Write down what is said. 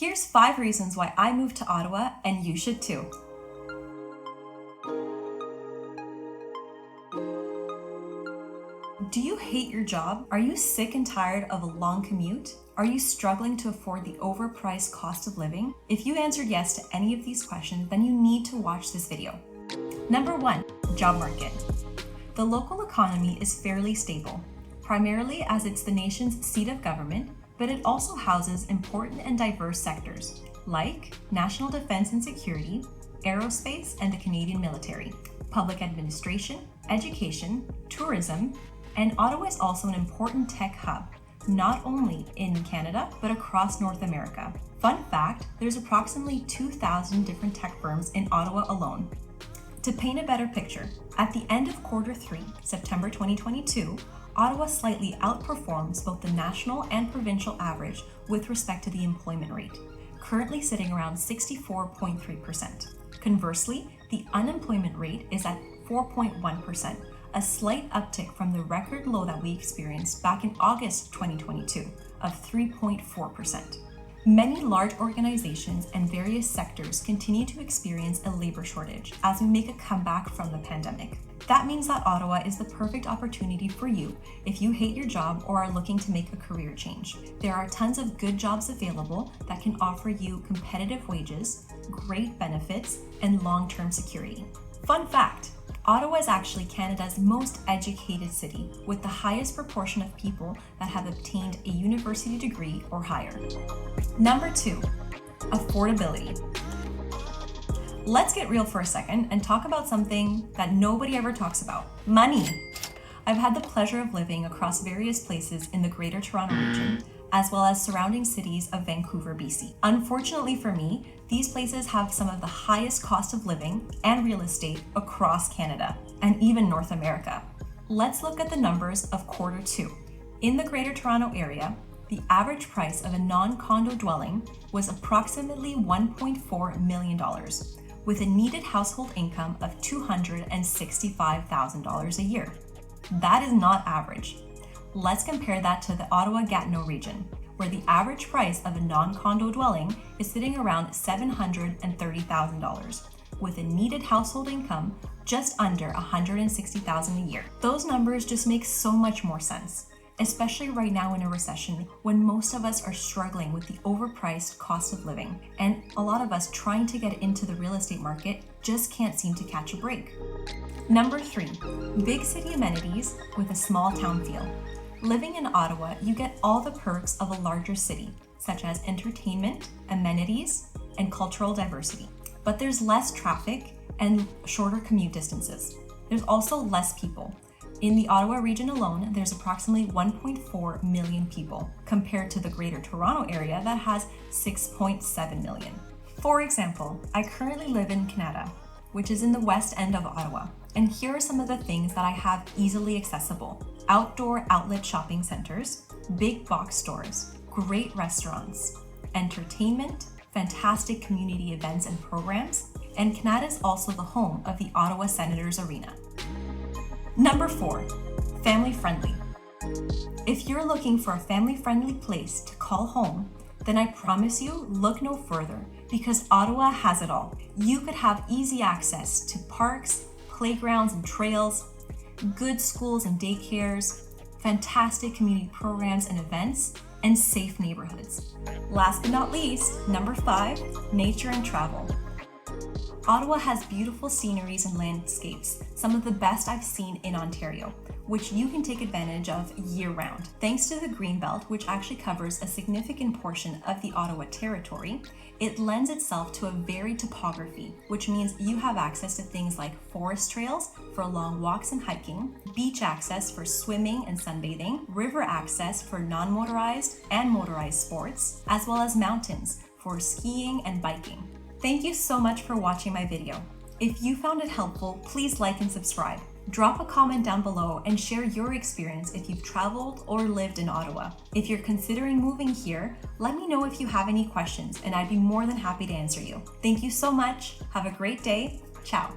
Here's 5 reasons why I moved to Ottawa, and you should too. Do you hate your job? Are you sick and tired of a long commute? Are you struggling to afford the overpriced cost of living? If you answered yes to any of these questions, then you need to watch this video. Number 1, job market. The local economy is fairly stable, primarily as it's the nation's seat of government, but it also houses important and diverse sectors like national defense and security, aerospace and the Canadian military, public administration, education, tourism, and Ottawa is also an important tech hub, not only in Canada, but across North America. Fun fact, there's approximately 2,000 different tech firms in Ottawa alone. To paint a better picture, at the end of quarter 3, September 2022, Ottawa slightly outperforms both the national and provincial average with respect to the employment rate, currently sitting around 64.3%. Conversely, the unemployment rate is at 4.1%, a slight uptick from the record low that we experienced back in August 2022 of 3.4%. Many large organizations and various sectors continue to experience a labor shortage as we make a comeback from the pandemic. That means that Ottawa is the perfect opportunity for you if you hate your job or are looking to make a career change. There are tons of good jobs available that can offer you competitive wages, great benefits, and long-term security. Fun fact, Ottawa is actually Canada's most educated city, with the highest proportion of people that have obtained a university degree or higher. Number 2, affordability. Let's get real for a second and talk about something that nobody ever talks about: money. I've had the pleasure of living across various places in the Greater Toronto region, as well as surrounding cities of Vancouver, BC. Unfortunately for me, these places have some of the highest cost of living and real estate across Canada and even North America. Let's look at the numbers of quarter 2. In the Greater Toronto area, the average price of a non-condo dwelling was approximately $1.4 million, with a needed household income of $265,000 a year. That is not average. Let's compare that to the Ottawa-Gatineau region, where the average price of a non-condo dwelling is sitting around $730,000, with a needed household income just under $160,000 a year. Those numbers just make so much more sense, especially right now in a recession when most of us are struggling with the overpriced cost of living, and a lot of us trying to get into the real estate market just can't seem to catch a break. Number 3, big city amenities with a small town feel. Living in Ottawa, you get all the perks of a larger city, such as entertainment, amenities, and cultural diversity. But there's less traffic and shorter commute distances. There's also less people. In the Ottawa region alone, there's approximately 1.4 million people, compared to the Greater Toronto area that has 6.7 million. For example, I currently live in Canada, which is in the west end of Ottawa. And here are some of the things that I have easily accessible: outdoor outlet shopping centers, big box stores, great restaurants, entertainment, fantastic community events and programs, and Canada is also the home of the Ottawa Senators Arena. Number 4, family friendly. If you're looking for a family friendly place to call home, then I promise you, look no further, because Ottawa has it all. You could have easy access to parks, playgrounds and trails, good schools and daycares, fantastic community programs and events, and safe neighborhoods. Last but not least, number 5, nature and travel. Ottawa has beautiful sceneries and landscapes, some of the best I've seen in Ontario, which you can take advantage of year-round. Thanks to the Greenbelt, which actually covers a significant portion of the Ottawa territory, it lends itself to a varied topography, which means you have access to things like forest trails for long walks and hiking, beach access for swimming and sunbathing, river access for non-motorized and motorized sports, as well as mountains for skiing and biking. Thank you so much for watching my video. If you found it helpful, please like and subscribe. Drop a comment down below and share your experience if you've traveled or lived in Ottawa. If you're considering moving here, let me know if you have any questions and I'd be more than happy to answer you. Thank you so much. Have a great day. Ciao.